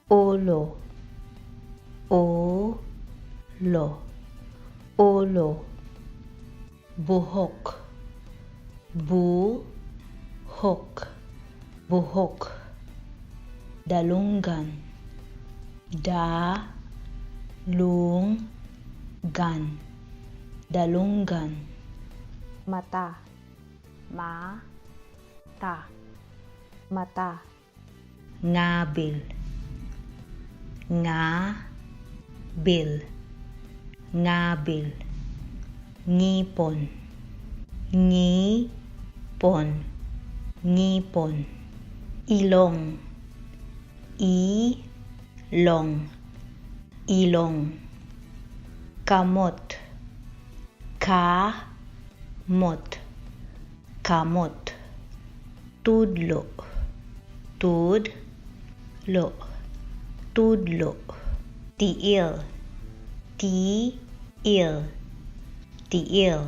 ulo, ulo, ulo. Buhok, buhok, buhok. Dalunggan, dalunggan, dalunggan. Mata, mata, mata. Ngabil, ngabil, ngabil. Ngipon, ngipon, ngipon. Ilong, ilong, ilong. Kamot, kamot, kamot. Tudlo, tudlo, tudlo. Tiil, tiil, tiil.